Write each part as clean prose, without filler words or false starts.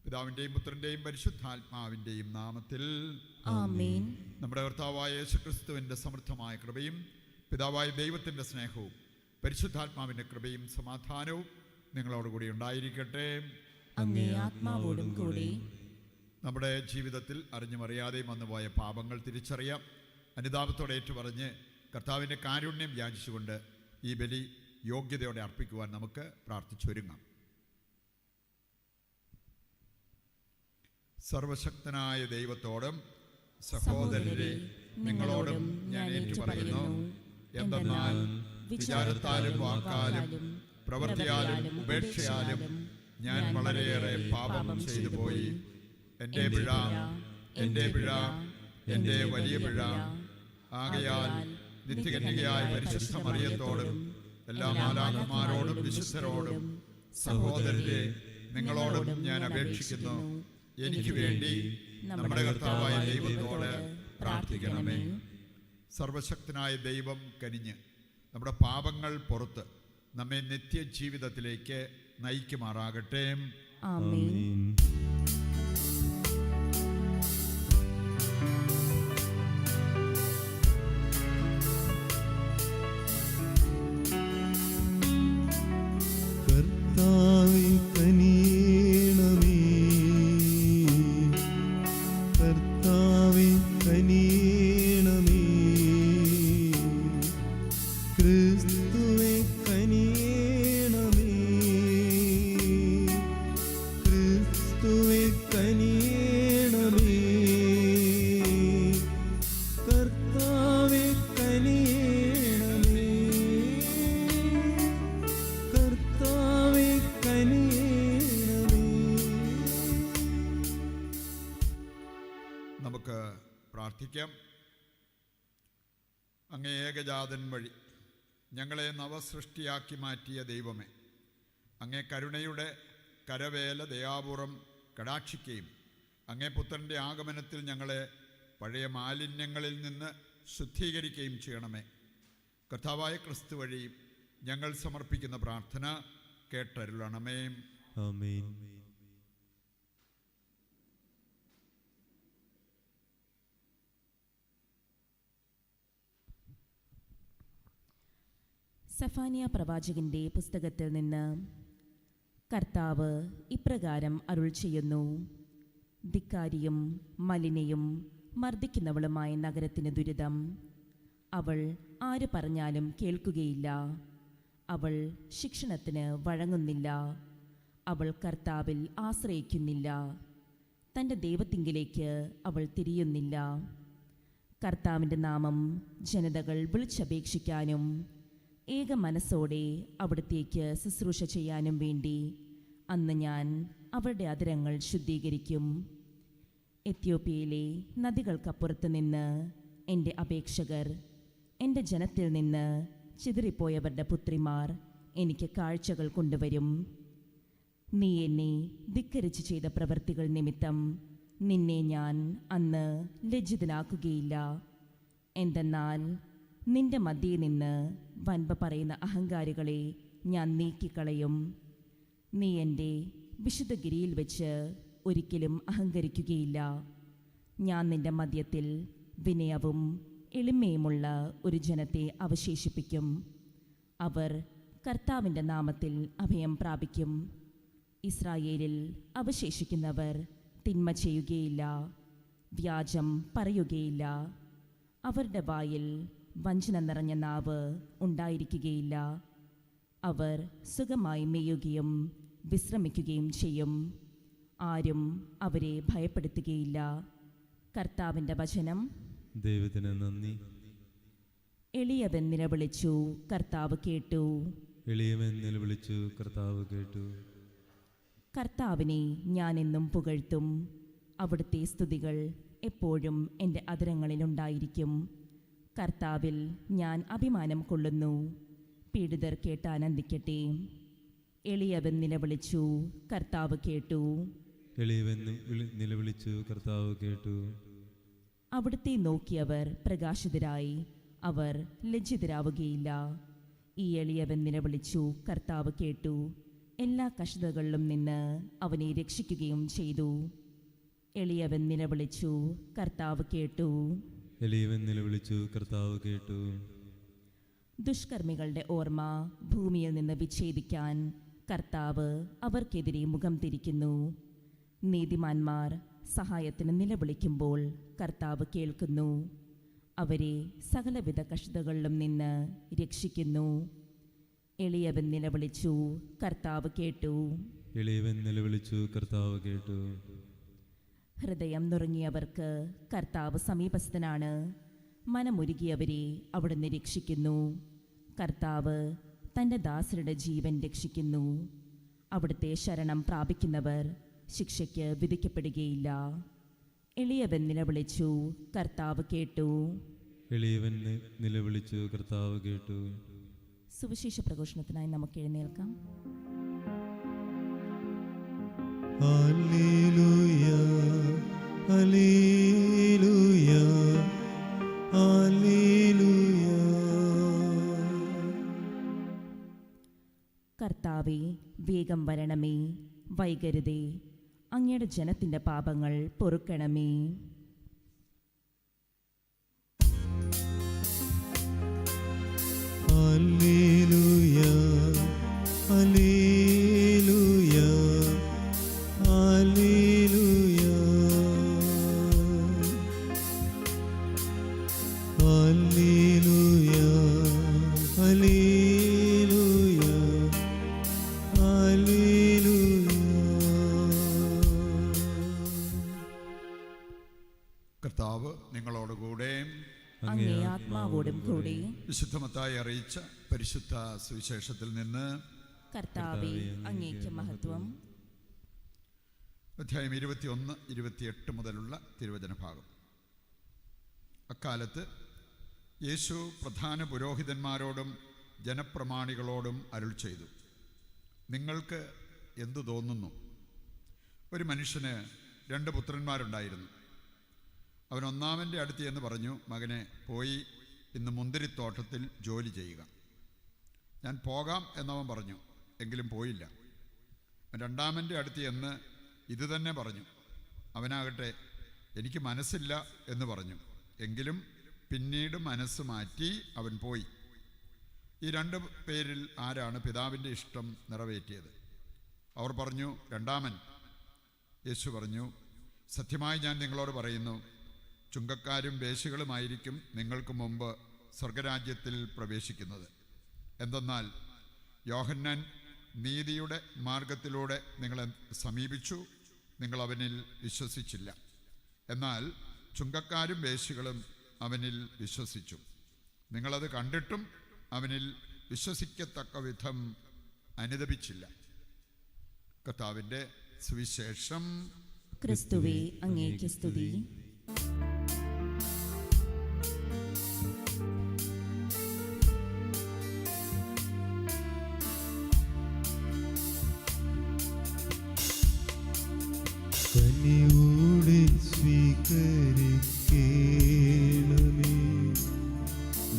പിതാവിൻ്റെയും പുത്രൻ്റെയും പരിശുദ്ധാത്മാവിൻ്റെയും നാമത്തിൽ ആമേൻ. നമ്മുടെ കർത്താവായ യേശുക്രിസ്തുവിൻ്റെ സമൃദ്ധമായ കൃപയും പിതാവായ ദൈവത്തിൻ്റെ സ്നേഹവും പരിശുദ്ധാത്മാവിൻ്റെ കൃപയും സമാധാനവും നിങ്ങളോടുകൂടി ഉണ്ടായിരിക്കട്ടെ. അങ്ങേ ആത്മാവോടും കൂടി. നമ്മുടെ ജീവിതത്തിൽ അറിഞ്ഞും അറിയാതെയും വന്നുപോയ പാപങ്ങൾ തിരിച്ചറിയാം. അനുതാപത്തോടെ ഏറ്റുപറഞ്ഞ് കർത്താവിൻ്റെ കാരുണ്യം യാചിച്ചുകൊണ്ട് ഈ ബലി യോഗ്യതയോടെ അർപ്പിക്കുവാൻ നമുക്ക് പ്രാർത്ഥിച്ചൊരുങ്ങാം. സർവശക്തനായ ദൈവത്തോടും സഹോദരരെ നിങ്ങളോടും ഞാൻ ഏറ്റുപറയുന്നു. എന്തെന്നാൽ വിചാരത്താലും വാക്കാലും പ്രവൃത്തിയാലും ഉപേക്ഷയാലും ഞാൻ വളരെയേറെ പാപം ചെയ്തു പോയി. എൻ്റെ പിഴ, എൻ്റെ പിഴ, എൻ്റെ വലിയ പിഴ. ആകയാൽ നിത്യകന്യകയായ പരിശുദ്ധ മറിയത്തോടും എല്ലാ മാലാഖമാരോടും വിശുദ്ധരോടും സഹോദരരെ നിങ്ങളോടും ഞാൻ അപേക്ഷിക്കുന്നു, എനിക്ക് വേണ്ടി നമ്മുടെ കർത്താവായ ദൈവത്തോട് പ്രാർത്ഥിക്കണമേ. സർവശക്തനായ ദൈവം കനിഞ്ഞ് നമ്മുടെ പാപങ്ങൾ പുറത്ത് നമ്മെ നിത്യജീവിതത്തിലേക്ക് നയിക്കുമാറാകട്ടെ. ആമേൻ. നമുക്ക് പ്രാർത്ഥിക്കാം. അങ്ങേ ഏകജാതൻ വഴി ഞങ്ങളെ നവസൃഷ്ടിയാക്കി മാറ്റിയ ദൈവമേ, അങ്ങേ കരുണയുടെ കരവേല ദയാപൂർവം കടാക്ഷിക്കുകയും അങ്ങേ പുത്രൻ്റെ ആഗമനത്തിൽ ഞങ്ങളെ പഴയ മാലിന്യങ്ങളിൽ നിന്ന് ശുദ്ധീകരിക്കുകയും ചെയ്യണമേ. കർത്താവായ ക്രിസ്തു വഴി ഞങ്ങൾ സമർപ്പിക്കുന്ന പ്രാർത്ഥന കേട്ടരുളണമേ. ആമേൻ. സഫാനിയ പ്രവാചകന്റെ പുസ്തകത്തിൽ നിന്ന് കർത്താവ് ഇപ്രകാരം അരുൾ ചെയ്യുന്നു: ധിക്കാരിയും മലിനയും മർദ്ദിക്കുന്നവളുമായ നഗരത്തിന് ദുരിതം. അവൾ ആര് പറഞ്ഞാലും കേൾക്കുകയില്ല. അവൾ ശിക്ഷണത്തിന് വഴങ്ങുന്നില്ല. അവൾ കർത്താവിൽ ആശ്രയിക്കുന്നില്ല. തൻ്റെ ദൈവത്തിങ്കിലേക്ക് അവൾ തിരിയുന്നില്ല. കർത്താവിൻ്റെ നാമം ജനതകൾ വിളിച്ചപേക്ഷിക്കാനും ഏക മനസ്സോടെ അവിടത്തേക്ക് ശുശ്രൂഷ ചെയ്യാനും വേണ്ടി അന്ന് ഞാൻ അവരുടെ അധരങ്ങൾ ശുദ്ധീകരിക്കും. എത്യോപ്യയിലെ നദികൾക്കപ്പുറത്ത് നിന്ന് എൻ്റെ അപേക്ഷകർ, എൻ്റെ ജനത്തിൽ നിന്ന് ചിതറിപ്പോയവരുടെ പുത്രിമാർ എനിക്ക് കാഴ്ചകൾ കൊണ്ടുവരും. നീ എന്നെ ധിക്കരിച്ച് ചെയ്ത പ്രവൃത്തികൾ നിമിത്തം നിന്നെ ഞാൻ അന്ന് ലജ്ജിതനാക്കുകയില്ല. എന്തെന്നാൽ നിന്റെ മധ്യേ നിന്ന് വൻപ പറയുന്ന അഹങ്കാരികളെ ഞാൻ നീക്കിക്കളയും. നീ എൻ്റെ വിശുദ്ധഗിരിയിൽ വെച്ച് ഒരിക്കലും അഹങ്കരിക്കുകയില്ല. ഞാൻ നിന്റെ മധ്യത്തിൽ വിനയവും എളിമയുമുള്ള ഒരു ജനത്തെ അവശേഷിപ്പിക്കും. അവർ കർത്താവിൻ്റെ നാമത്തിൽ അഭയം പ്രാപിക്കും. ഇസ്രായേലിൽ അവശേഷിക്കുന്നവർ തിന്മ ചെയ്യുകയില്ല, വ്യാജം പറയുകയില്ല. അവരുടെ വായിൽ വഞ്ചന നിറഞ്ഞ നാവ് ഉണ്ടായിരിക്കുകയില്ല. അവർ സുഖമായി മേയുകയും വിശ്രമിക്കുകയും ചെയ്യും. ആരും അവരെ ഭയപ്പെടുത്തുകയില്ല. കർത്താവിൻ്റെ വചനം. ദൈവത്തിന് നന്ദി. എളിയവൻ നിലവിളിച്ചു, കർത്താവ് കേട്ടു. എളിയവൻ നിലവിളിച്ചു, കർത്താവ് കേട്ടു. കർത്താവിനെ ഞാൻ എന്നും പുകഴ്ത്തും. അവിടുത്തെ സ്തുതികൾ എപ്പോഴും എൻ്റെ അധരങ്ങളിലുണ്ടായിരിക്കും. കർത്താവിൽ ഞാൻ അഭിമാനം കൊള്ളുന്നു. പീഡിതർ കേട്ട് ആനന്ദിക്കട്ടെ. എളിയവൻ നിലവിളിച്ചു, കർത്താവ് കേട്ടു. എളിയവൻ നിലവിളിച്ചു, കർത്താവ് കേട്ടു. അവിടുത്തെ നോക്കിയവർ പ്രകാശിതരായി, അവർ ലജ്ജിതരാവുകയില്ല. ഈ എളിയവൻ നിലവിളിച്ചു, കർത്താവ് കേട്ടു. എല്ലാ കഷ്ടതകളിലും നിന്ന് അവനെ രക്ഷിക്കുകയും ചെയ്തു. എളിയവൻ നിലവിളിച്ചു, കർത്താവ് കേട്ടു. എളിയവൻ നിലവിളിച്ചു, കർത്താവ് കേട്ടു. ദുഷ്കർമ്മികളുടെ ഓർമ്മ ഭൂമിയിൽ നിന്ന് വിച്ഛേദിക്കാൻ കർത്താവ് അവർക്കെതിരെ മുഖം തിരിക്കുന്നു. നീതിമാന്മാർ സഹായത്തിന് നിലവിളിക്കുമ്പോൾ കർത്താവ് കേൾക്കുന്നു. അവരെ സകലവിധ കഷ്ടതകളിലും നിന്ന് രക്ഷിക്കുന്നു. എളിയവൻ നിലവിളിച്ചു, കർത്താവ് കേട്ടു. എളിയവൻ നിലവിളിച്ചു, കർത്താവ് കേട്ടു. ഹൃദയം നുറുങ്ങിയവർക്ക് കർത്താവ് സമീപസ്ഥനാണ്. മനമുരുകിയവരെ അവിടുന്ന് രക്ഷിക്കുന്നു. കർത്താവ് തൻ്റെ ദാസരുടെ ജീവൻ രക്ഷിക്കുന്നു. അവിടുത്തെ ശരണം പ്രാപിക്കുന്നവർ ശിക്ഷയ്ക്ക് വിധിക്കപ്പെടുകയില്ല. എളിയവൻ നിലവിളിച്ചു, കർത്താവ് കേട്ടു. എളിയവൻ നിലവിളിച്ചു, കർത്താവ് കേട്ടു. സുവിശേഷ പ്രഘോഷണത്തിനായി നമുക്ക് എഴുന്നേൽക്കാം. ഹല്ലേലൂയ, ഹല്ലേലൂയ, ഹല്ലേലൂയ. കർത്താവേ, വേഗം വരണമേ, വൈകരുതേ. അങ്ങയുടെ ജനത്തിൻ്റെ പാപങ്ങൾ പൊറുക്കണമേ. ഹല്ലേലൂയ, ഹല്ലേലൂയ, ഹല്ലേലൂയ, ഹല്ലേലൂയ, ഹല്ലേലൂയ, ഹല്ലേലൂയ. കർത്താവ് നിങ്ങളോടുകൂടെ അങ്ങേ ആത്മാവോടും കൂടി. വിശുദ്ധ മത്തായി അറിയിച്ച പരിശുദ്ധ സുവിശേഷത്തിൽ നിന്ന് കർത്താവേ, അങ്ങേക്ക് മഹത്വം. അധ്യായം 21, 28 മുതലുള്ള തിരുവചന ഭാഗം. അക്കാലത്ത് യേശു പ്രധാന പുരോഹിതന്മാരോടും ജനപ്രമാണികളോടും അരുൾ ചെയ്തു, നിങ്ങൾക്ക് എന്തു തോന്നുന്നു? ഒരു മനുഷ്യന് 2 പുത്രന്മാരുണ്ടായിരുന്നു. അവൻ ഒന്നാമൻ്റെ അടുത്ത് എന്ന് പറഞ്ഞു, മകനെ, പോയി ഇന്ന് മുന്തിരിത്തോട്ടത്തിൽ ജോലി ചെയ്യുക. ഞാൻ പോകാം എന്നവൻ പറഞ്ഞു, എങ്കിലും പോയില്ല. രണ്ടാമൻ്റെ അടുത്ത് എന്ന് ഇത് തന്നെ പറഞ്ഞു. അവനാകട്ടെ, എനിക്ക് മനസ്സില്ല എന്ന് പറഞ്ഞു. എങ്കിലും പിന്നീട് മനസ്സ് മാറ്റി അവൻ പോയി. ഈ 2 പേരിൽ ആരാണ് പിതാവിൻ്റെ ഇഷ്ടം നിറവേറ്റിയത്? അവർ പറഞ്ഞു, രണ്ടാമൻ. യേശു പറഞ്ഞു, സത്യമായി ഞാൻ നിങ്ങളോട് പറയുന്നു, ചുങ്കക്കാരും വേശ്യകളുമായിരിക്കും നിങ്ങൾക്ക് മുമ്പ് സ്വർഗരാജ്യത്തിൽ പ്രവേശിക്കുന്നത്. എന്തെന്നാൽ യോഹന്നാൻ നീതിയുടെ മാർഗത്തിലൂടെ നിങ്ങളെ സമീപിച്ചു, നിങ്ങൾ അവനിൽ വിശ്വസിച്ചില്ല. എന്നാൽ ചുങ്കക്കാരും വേശ്യകളും അവനിൽ വിശ്വസിച്ചു. നിങ്ങളത് കണ്ടിട്ടും അവനിൽ വിശ്വസിക്കത്തക്ക വിധം അനുദപിച്ചില്ല. കർത്താവിൻ്റെ സുവിശേഷം. ക്രിസ്തുവേ, അങ്ങേക്ക് സ്തുതി. കനിയോടെ സ്വീകരിക്കണമേ,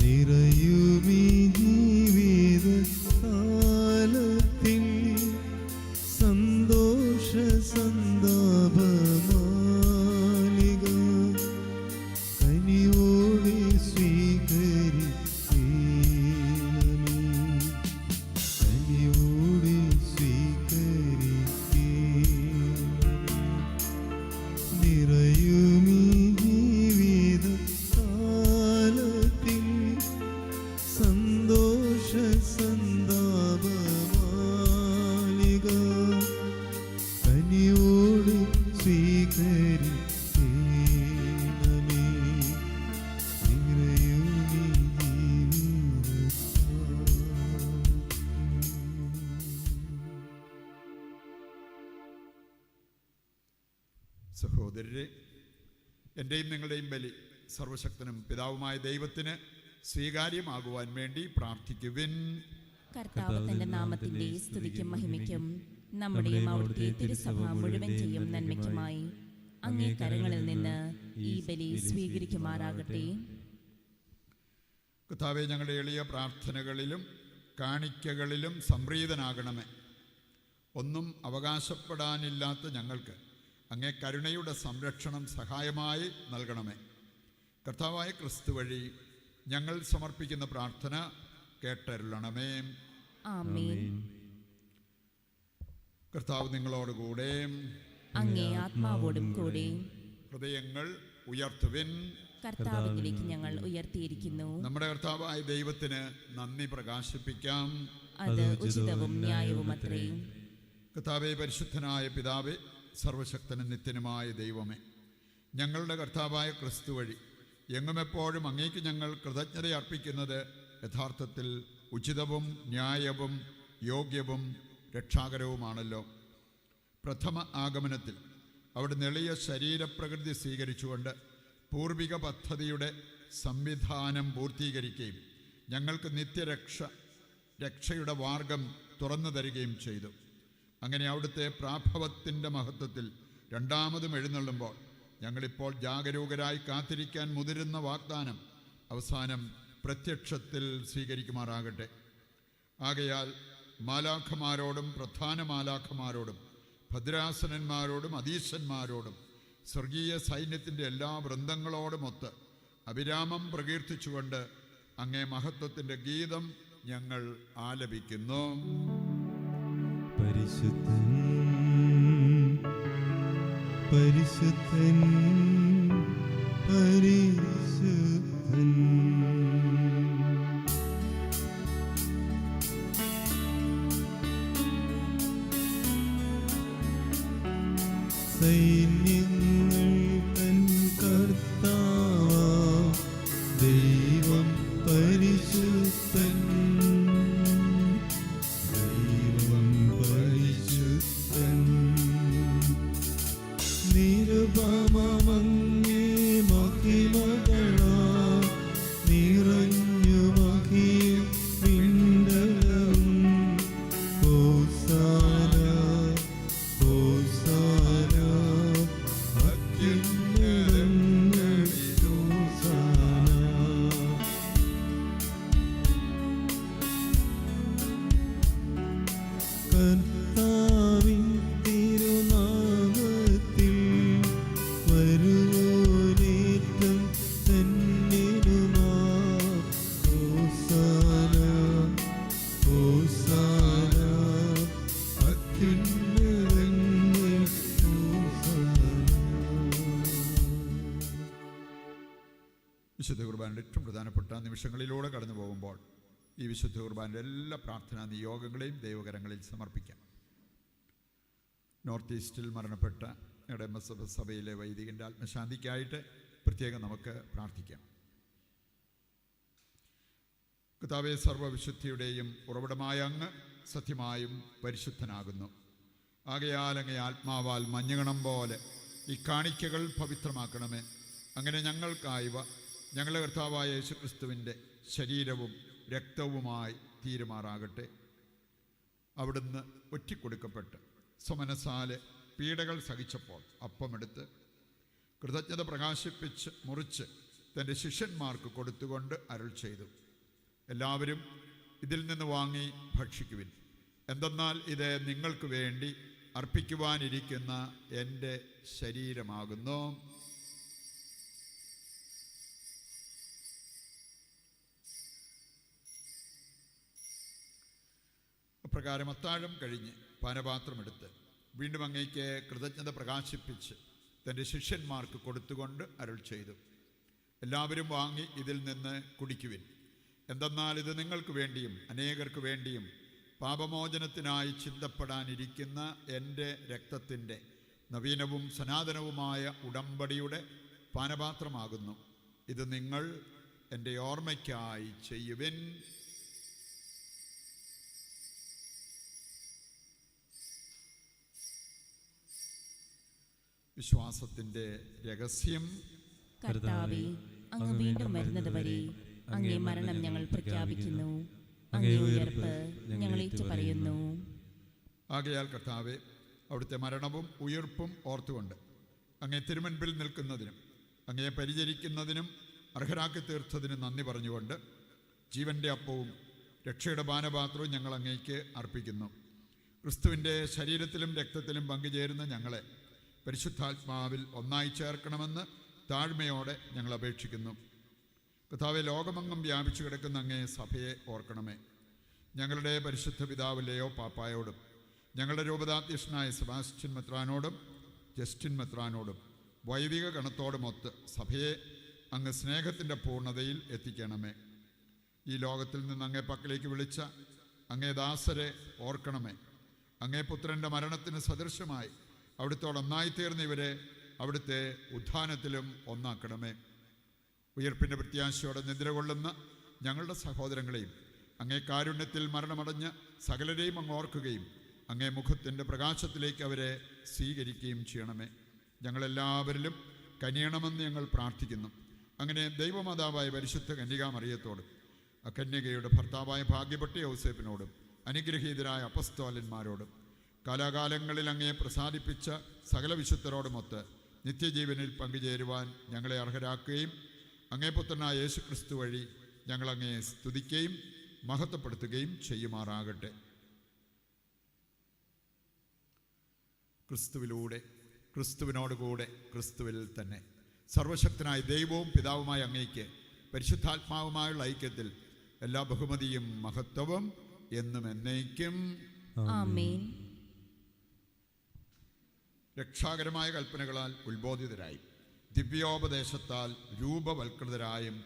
നിറയുമീ ജീവിതകാലത്തിൽ സന്തോഷ സന്താപമാലിക. കനിയോടെ സ്വീകരിക്കണമേ, കനിയോടെ നിറയുമീ ജീവിതകാലത്തിൽ സന്തോഷ സന്താപമാലിക. കനിയോട് സ്വീകരിക്കണമേ, നിറയുമീ സഹോദരരെ, എൻ്റെയും നിങ്ങളുടെയും ബലി സർവശക്തനും പിതാവുമായ ദൈവത്തിന് സ്വീകാര്യമാകുവാൻ വേണ്ടി പ്രാർത്ഥിക്കുവിൻ. കർത്താവ് തന്റെ നാമത്തിന്റെ സ്തുതിക്കും മഹിമയ്ക്കും നമ്മുടെയും അവിടുത്തെ തിരുസഭ മുഴുവൻ ചെയ്യും നന്മയ്ക്കുമായി അങ്ങേ കരങ്ങളിൽ നിന്ന് ഈ ബലി സ്വീകരിക്കുമാറാകട്ടെ. കർത്താവേ, ഞങ്ങളുടെ എളിയ പ്രാർത്ഥനകളിലും കാണിക്കകളിലും സംപ്രീതനാകണമേ. ഒന്നും അവകാശപ്പെടാനില്ലാത്ത ഞങ്ങൾക്ക് അങ്ങേ കരുണയുടെ സംരക്ഷണം സഹായമായി നൽകണമേ. കർത്താവായ ക്രിസ്തു വഴി ഞങ്ങൾ സമർപ്പിക്കുന്ന പ്രാർത്ഥന കേട്ടരുളണമേ. ആമേൻ. കർത്താവ് നിങ്ങളോടുകൂടെ, അങ്ങേ ആത്മാവോടും കൂടെ. ഹൃദയങ്ങൾ ഉയർത്തുവിൻ. കർത്താവിലേക്ക് ഞങ്ങൾ ഉയർത്തിയിരിക്കുന്നു. നമ്മുടെ കർത്താവായ ദൈവത്തിന് നന്ദി പ്രകാശിപ്പിക്കാം. അത് ഉചിതവും ന്യായവും അത്രേ. കർത്താവേ, പരിശുദ്ധനായ പിതാവേ, സർവശക്തനും നിത്യനുമായ ദൈവമേ, ഞങ്ങളുടെ കർത്താവായ ക്രിസ്തു വഴി എങ്ങുമെപ്പോഴും അങ്ങേക്ക് ഞങ്ങൾ കൃതജ്ഞത അർപ്പിക്കുന്നത് യഥാർത്ഥത്തിൽ ഉചിതവും ന്യായവും യോഗ്യവും രക്ഷാകരവുമാണല്ലോ. പ്രഥമ ആഗമനത്തിൽ അവിടുന്ന് എളിയ ശരീരപ്രകൃതി സ്വീകരിച്ചുകൊണ്ട് പൂർവിക പദ്ധതിയുടെ സംവിധാനം പൂർത്തീകരിക്കുകയും ഞങ്ങൾക്ക് രക്ഷയുടെ മാർഗം തുറന്നു തരികയും ചെയ്തു. അങ്ങനെ അവിടുത്തെ പ്രാഭവത്തിൻ്റെ മഹത്വത്തിൽ രണ്ടാമതും എഴുന്നള്ളുമ്പോൾ ഞങ്ങളിപ്പോൾ ജാഗരൂകരായി കാത്തിരിക്കാൻ മുതിരുന്ന വാഗ്ദാനം അവസാനം പ്രത്യക്ഷത്തിൽ സ്വീകരിക്കുമാറാകട്ടെ. ആകയാൽ മാലാഖമാരോടും പ്രധാന മാലാഖമാരോടും ഭദ്രാസനന്മാരോടും അധീശന്മാരോടും സ്വർഗീയ സൈന്യത്തിൻ്റെ എല്ലാ വൃന്ദങ്ങളോടുമൊത്ത് അവിരാമം പ്രകീർത്തിച്ചുകൊണ്ട് അങ്ങേ മഹത്വത്തിൻ്റെ ഗീതം ഞങ്ങൾ ആലപിക്കുന്നു. പരിശുദ്ധൻ പരിശുദ്ധൻ പരിശുദ്ധൻ. സൈന്യങ്ങൾ തൻ കർത്താവാം ദൈവം പരിശുദ്ധൻ. നിരുപമങ്ങേ മഹിമകളാൽ നിറഞ്ഞു മഹിയും പിണ്ടലം. ഹോസാന ഹോസാന അത്യുന്നതങ്ങളിൽ ഹോസാന. കർത്താവിൻ തിരുനാമത്തിൽ വരുവോനേറ്റം ധന്യനുമാ. ഹോസാന ഹോസാന അത്യുന്നതങ്ങളിൽ ഹോസാന. വിശുദ്ധ കുർബാനയുടെ ഏറ്റവും പ്രധാനപ്പെട്ട നിമിഷങ്ങളിലൂടെ കടന്നു പോകുമ്പോൾ ഈ വിശുദ്ധ കുർബാനയുടെ എല്ലാ പ്രാർത്ഥനാ നിയോഗങ്ങളെയും ദൈവകരങ്ങളിൽ സമർപ്പിക്കാം. നോർത്ത് ഈസ്റ്റിൽ മരണപ്പെട്ട MSF സഭയിലെ വൈദികൻ്റെ ആത്മശാന്തിക്കായിട്ട് പ്രത്യേകം നമുക്ക് പ്രാർത്ഥിക്കാം. കർത്താവേ, സർവ്വവിശുദ്ധിയുടെയും ഉറവിടമായ അങ്ങ് സത്യമായും പരിശുദ്ധനാകുന്നു. ആകയാൽ അങ്ങേ ആത്മാവാൽ മഞ്ഞുകണം പോലെ ഈ കാണിക്കകൾ പവിത്രമാക്കണമേ. അങ്ങനെ ഞങ്ങൾക്കായവ ഞങ്ങളുടെ കർത്താവായ യേശുക്രിസ്തുവിൻ്റെ ശരീരവും രക്തവുമായി തീരുമാറാകട്ടെ. അവിടുന്ന് ഒറ്റിക്കൊടുക്കപ്പെട്ട് സ്വമനസാലെ പീഡകൾ സഹിച്ചപ്പോൾ അപ്പമെടുത്ത് കൃതജ്ഞത പ്രകാശിപ്പിച്ച് മുറിച്ച് തൻ്റെ ശിഷ്യന്മാർക്ക് കൊടുത്തുകൊണ്ട് അരുൾ ചെയ്തു, എല്ലാവരും ഇതിൽ നിന്ന് വാങ്ങി ഭക്ഷിക്കുവിൻ. എന്തെന്നാൽ ഇത് നിങ്ങൾക്ക് വേണ്ടി അർപ്പിക്കുവാനിരിക്കുന്ന എൻ്റെ ശരീരമാകുന്നു. അപ്രകാരം അത്താഴം കഴിഞ്ഞ് പാനപാത്രമെടുത്ത് വീണ്ടും അങ്ങേക്ക് കൃതജ്ഞത പ്രകാശിപ്പിച്ച് തൻ്റെ ശിഷ്യന്മാർക്ക് കൊടുത്തുകൊണ്ട് അരുൾ ചെയ്തു, എല്ലാവരും വാങ്ങി ഇതിൽ നിന്ന് കുടിക്കുവിൻ. എന്തെന്നാൽ ഇത് നിങ്ങൾക്ക് വേണ്ടിയും അനേകർക്ക് വേണ്ടിയും പാപമോചനത്തിനായി ചിന്തപ്പെടാനിരിക്കുന്ന എൻ്റെ രക്തത്തിൻ്റെ നവീനവും സനാതനവുമായ ഉടമ്പടിയുടെ പാനപാത്രമാകുന്നു. ഇത് നിങ്ങൾ എൻ്റെ ഓർമ്മയ്ക്കായി ചെയ്യുവിൻ. വിശ്വാസത്തിൻ്റെ രഹസ്യം. കർത്താവേ, അങ്ങ് വീണ്ടും വരുന്നത് വരെ അങ്ങേ മരണം ഞങ്ങൾ പ്രഖ്യാപിക്കുന്നു, അങ്ങേ ഉയർപ്പ് ഞങ്ങൾ ഏറ്റുപറയുന്നു. ആകയാൽ കർത്താവേ, അവിടുത്തെ മരണവും ഉയർപ്പും ഓർത്തുകൊണ്ട് അങ്ങേ തിരുമുൻപിൽ നിൽക്കുന്നതിനും അങ്ങയെ പരിചരിക്കുന്നതിനും അർഹരാക്കി തീർത്തതിനും നന്ദി പറഞ്ഞുകൊണ്ട് ജീവൻ്റെ അപ്പവും രക്ഷയുടെ പാനപാത്രവും ഞങ്ങൾ അങ്ങേക്ക് അർപ്പിക്കുന്നു. ക്രിസ്തുവിൻ്റെ ശരീരത്തിലും രക്തത്തിലും പങ്കുചേരുന്ന ഞങ്ങളെ പരിശുദ്ധാത്മാവിൽ ഒന്നായി ചേർക്കണമെന്ന് താഴ്മയോടെ ഞങ്ങൾ അപേക്ഷിക്കുന്നു. കർത്താവേ, ലോകമെങ്ങും വ്യാപിച്ചു കിടക്കുന്ന അങ്ങേ സഭയെ ഓർക്കണമേ. ഞങ്ങളുടെ പരിശുദ്ധ പിതാവ് ലെയോ പാപ്പായോടും ഞങ്ങളുടെ രൂപതാധ്യക്ഷനായ സെബാസ്റ്റ്യൻ മെത്രാനോടും ജസ്റ്റിൻ മെത്രാനോടും വൈദിക ഗണത്തോടുമൊത്ത് സഭയെ അങ്ങ് സ്നേഹത്തിൻ്റെ പൂർണ്ണതയിൽ എത്തിക്കണമേ. ഈ ലോകത്തിൽ നിന്ന് അങ്ങേ പക്കലേക്ക് വിളിച്ച അങ്ങേ ദാസരെ ഓർക്കണമേ. അങ്ങേ പുത്രൻ്റെ മരണത്തിന് സദൃശമായി അവിടുത്തോടൊന്നായിത്തീർന്ന ഇവരെ അവിടുത്തെ ഉത്ഥാനത്തിലും ഒന്നാക്കണമേ. ഉയർപ്പിൻ്റെ പ്രത്യാശയോടെ നിദ്ര കൊള്ളുന്ന ഞങ്ങളുടെ സഹോദരങ്ങളെയും അങ്ങേ കാരുണ്യത്തിൽ മരണമടഞ്ഞ് സകലരെയും അങ്ങ് ഓർക്കുകയും അങ്ങേ മുഖത്തിൻ്റെ പ്രകാശത്തിലേക്ക് അവരെ സ്വീകരിക്കുകയും ചെയ്യണമേ. ഞങ്ങളെല്ലാവരിലും കനിയണമെന്ന് ഞങ്ങൾ പ്രാർത്ഥിക്കുന്നു. അങ്ങനെ ദൈവമാതാവായ പരിശുദ്ധ കന്യകാമറിയത്തോടും കന്യകയുടെ ഭർത്താവായ ഭാഗ്യപ്പെട്ട യൗസേപ്പിനോടും അനുഗ്രഹീതരായ അപ്പസ്തോലന്മാരോടും കാലാകാലങ്ങളിൽ അങ്ങയെ പ്രസാദിപ്പിച്ച സകല വിശുദ്ധരോടുമൊത്ത് നിത്യജീവനിൽ പങ്കുചേരുവാൻ ഞങ്ങളെ അർഹരാക്കുകയും അങ്ങേ പുത്രനായ യേശു ക്രിസ്തു വഴി ഞങ്ങളങ്ങയെ സ്തുതിക്കുകയും മഹത്വപ്പെടുത്തുകയും ചെയ്യുമാറാകട്ടെ. ക്രിസ്തുവിലൂടെ, ക്രിസ്തുവിനോടുകൂടെ, ക്രിസ്തുവിൽ തന്നെ സർവശക്തനായ ദൈവവും പിതാവുമായ അങ്ങയ്ക്ക് പരിശുദ്ധാത്മാവുമായുള്ള ഐക്യത്തിൽ എല്ലാ ബഹുമതിയും മഹത്വവും എന്നും എന്നേക്കും ആമേൻ. രക്ഷാകരമായ കൽപ്പനകളാൽ ഉത്ബോധിതരായി ദിവ്യോപദേശത്താൽ രൂപവൽകൃതരായും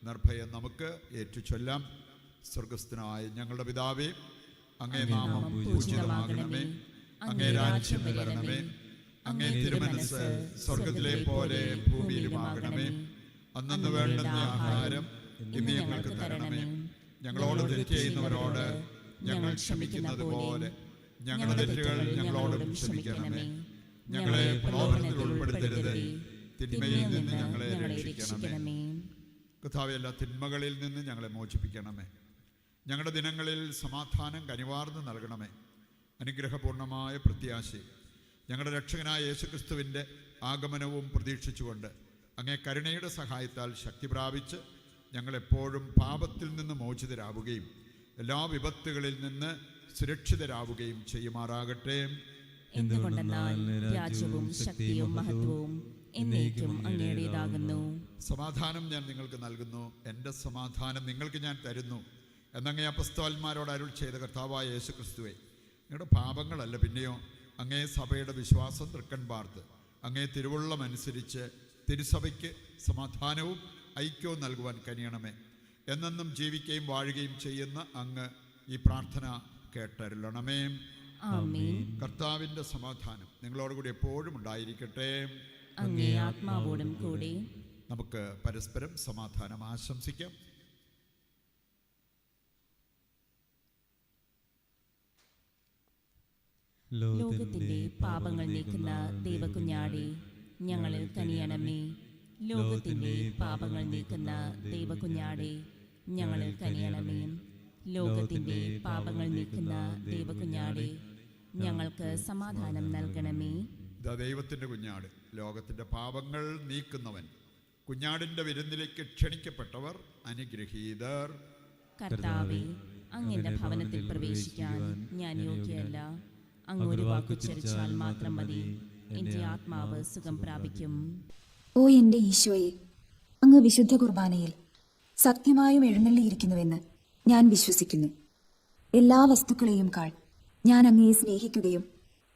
നിർഭയം നമുക്ക് ഏറ്റുചൊല്ലാം. സ്വർഗസ്ഥനായ ഞങ്ങളുടെ പിതാവേ, അങ്ങേ നാമം പൂജിതമാകണമേ. അങ്ങേ രാജ്യം വരണമേ. അങ്ങേ തിരുമനസ്സ് സ്വർഗത്തിലെ പോലെ ഭൂമിയിലുമാകണമേ. അന്നന്ന് വേണ്ടുന്ന ആഹാരം ഇന്ന് ഞങ്ങൾക്ക് തരണമേ. ഞങ്ങളോട് തെറ്റ് ചെയ്യുന്നവരോട് ഞങ്ങൾ ക്ഷമിക്കുന്നത് പോലെ ഞങ്ങളുടെ തെറ്റുകൾ ഞങ്ങളോടും ക്ഷമിക്കണമേ. ഞങ്ങളെ പ്രലോഭനത്തിൽ ഉൾപ്പെടുത്തരുത്, തിന്മയിൽ നിന്ന് ഞങ്ങളെ രക്ഷിക്കണമേ. കർത്താവേ, എല്ലാ തിന്മകളിൽ നിന്ന് ഞങ്ങളെ മോചിപ്പിക്കണമേ. ഞങ്ങളുടെ ദിനങ്ങളിൽ സമാധാനം കനിവാർന്ന് നൽകണമേ. അനുഗ്രഹപൂർണമായ പ്രത്യാശ ഞങ്ങളുടെ രക്ഷകനായ യേശുക്രിസ്തുവിൻ്റെ ആഗമനവും പ്രതീക്ഷിച്ചുകൊണ്ട് അങ്ങേ കരുണയുടെ സഹായത്താൽ ശക്തി പ്രാപിച്ച് ഞങ്ങളെപ്പോഴും പാപത്തിൽ നിന്ന് മോചിതരാവുകയും എല്ലാ വിപത്തുകളിൽ നിന്ന് സുരക്ഷിതരാവുകയും ചെയ്യുമാറാകട്ടെ. എന്തുകൊണ്ടെന്നാൽ രാജ്യവും ശക്തിയും മഹത്വവും എന്നേക്കും അങ്ങയുടേതാകുന്നു. സമാധാനം ഞാൻ നിങ്ങൾക്ക് നൽകുന്നു, എൻ്റെ സമാധാനം നിങ്ങൾക്ക് ഞാൻ തരുന്നു എന്നങ്ങേ അപ്പസ്തോലന്മാരോട് അരുൾ ചെയ്ത കർത്താവായ യേശുക്രിസ്തുവേ, നിങ്ങളുടെ പാപങ്ങളല്ല പിന്നെയോ അങ്ങേ സഭയുടെ വിശ്വാസം തൃക്കൺ പാർത്ത് അങ്ങേ തിരുവുള്ളമനുസരിച്ച് തിരുസഭയ്ക്ക് സമാധാനവും ഐക്യവും നൽകുവാൻ കനിയണമേ. എന്നെന്നും ജീവിക്കുകയും വാഴുകയും ചെയ്യുന്ന അങ്ങ് ഈ പ്രാർത്ഥന കേട്ടരുളണമേ. ആമേൻ. കർത്താവിൻ്റെ സമാധാനം നിങ്ങളോടുകൂടി എപ്പോഴും ഉണ്ടായിരിക്കട്ടെ. അങ്ങേ ആത്മാവോടും കൂടെ. നമുക്ക് പരസ്പരം സമാധാനം ആശംസിക്കാം. ലോകത്തിന്റെ പാപങ്ങൾ നീക്കുന്ന ദൈവകുഞ്ഞാടേ, ഞങ്ങളിൽ കനിയണമേ. ലോകത്തിന്റെ പാപങ്ങൾ നീക്കുന്ന ദൈവകുഞ്ഞാടേ, ഞങ്ങളിൽ കനിയണമേ. ലോകത്തിന്റെ പാപങ്ങൾ നീക്കുന്ന ദൈവകുഞ്ഞാടേ, ഞങ്ങൾക്ക് സമാധാനം നൽകണമേ. ഇതാ ദൈവത്തിൻ്റെ കുഞ്ഞാട്, ലോകത്തിൻ്റെ പാപങ്ങൾ നീക്കുന്നവൻ. കുഞ്ഞാടിൻ്റെ വിരുന്നിലേക്ക് ക്ഷണിക്കപ്പെട്ടവർ അനുഗ്രഹീതർ. കർത്താവേ, അങ്ങയുടെ ഭവനത്തിൽ പ്രവേശിക്കാൻ ഞാൻ യോഗ്യയല്ല. അങ്ങ് ഒരു വാക്കുച്ചരിച്ചാൽ മാത്രം മതി, എൻ്റെ ആത്മാവ് സുഖം പ്രാപിക്കും. ഓ എൻ്റെ ഈശോയെ, അങ്ങ് വിശുദ്ധ കുർബാനയിൽ സത്യമായും എഴുന്നള്ളിയിരിക്കുന്നുവെന്ന് ഞാൻ വിശ്വസിക്കുന്നു. എല്ലാ വസ്തുക്കളെയും കാൾ ഞാൻ അങ്ങയെ സ്നേഹിക്കുകയും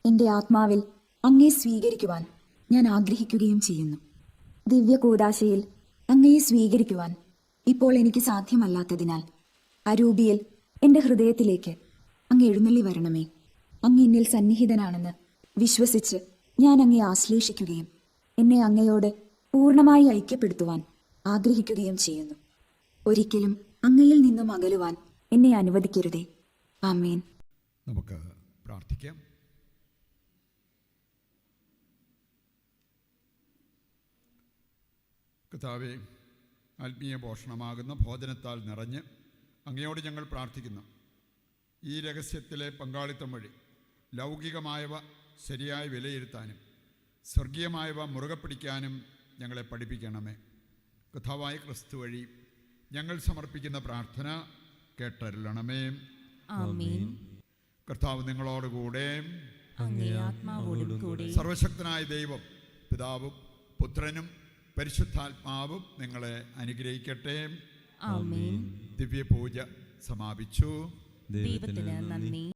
എൻ്റെ ആത്മാവിൽ അങ്ങയെ സ്വീകരിക്കുവാൻ ഞാൻ ആഗ്രഹിക്കുകയും ചെയ്യുന്നു. ദിവ്യ കൂദാശയിൽ അങ്ങയെ സ്വീകരിക്കുവാൻ ഇപ്പോൾ എനിക്ക് സാധ്യമല്ലാത്തതിനാൽ അരൂപിയിൽ എൻ്റെ ഹൃദയത്തിലേക്ക് അങ്ങ് എഴുന്നള്ളി വരണമേ. അങ്ങ് എന്നിൽ സന്നിഹിതനാണെന്ന് വിശ്വസിച്ച് ഞാൻ അങ്ങയെ ആശ്ലേഷിക്കുകയും എന്നെ അങ്ങയോട് പൂർണ്ണമായി ഐക്യപ്പെടുത്തുവാൻ ആഗ്രഹിക്കുകയും ചെയ്യുന്നു. ഒരിക്കലും അങ്ങയിൽ നിന്നും അകലുവാൻ എന്നെ അനുവദിക്കരുതേ. ആമേൻ. നമുക്ക് പ്രാർത്ഥിക്കാം. കർത്താവേ, ആത്മീയ പോഷണമാകുന്ന ഭോജനത്താൽ നിറഞ്ഞ് അങ്ങയോട് ഞങ്ങൾ പ്രാർത്ഥിക്കുന്നു. ഈ രഹസ്യത്തിലെ പങ്കാളിത്തം വഴി ലൗകികമായവ ശരിയായി വിലയിരുത്താനും സ്വർഗീയമായവ മുറുകെ പിടിക്കാനും ഞങ്ങളെ പഠിപ്പിക്കണമേ. കർത്താവായ ക്രിസ്തു വഴി ഞങ്ങൾ സമർപ്പിക്കുന്ന പ്രാർത്ഥന കേട്ടരുളണമേ. ആമേൻ. കർത്താവ് നിങ്ങളോടുകൂടെ. അങ്ങേ ആത്മാവോടും കൂടെ. സർവശക്തനായ ദൈവം പിതാവും പുത്രനും പരിശുദ്ധാത്മാവും നിങ്ങളെ അനുഗ്രഹിക്കട്ടെ. ആമേൻ. ദിവ്യപൂജ സമാപിച്ചു. ദൈവത്തിന് നന്ദി.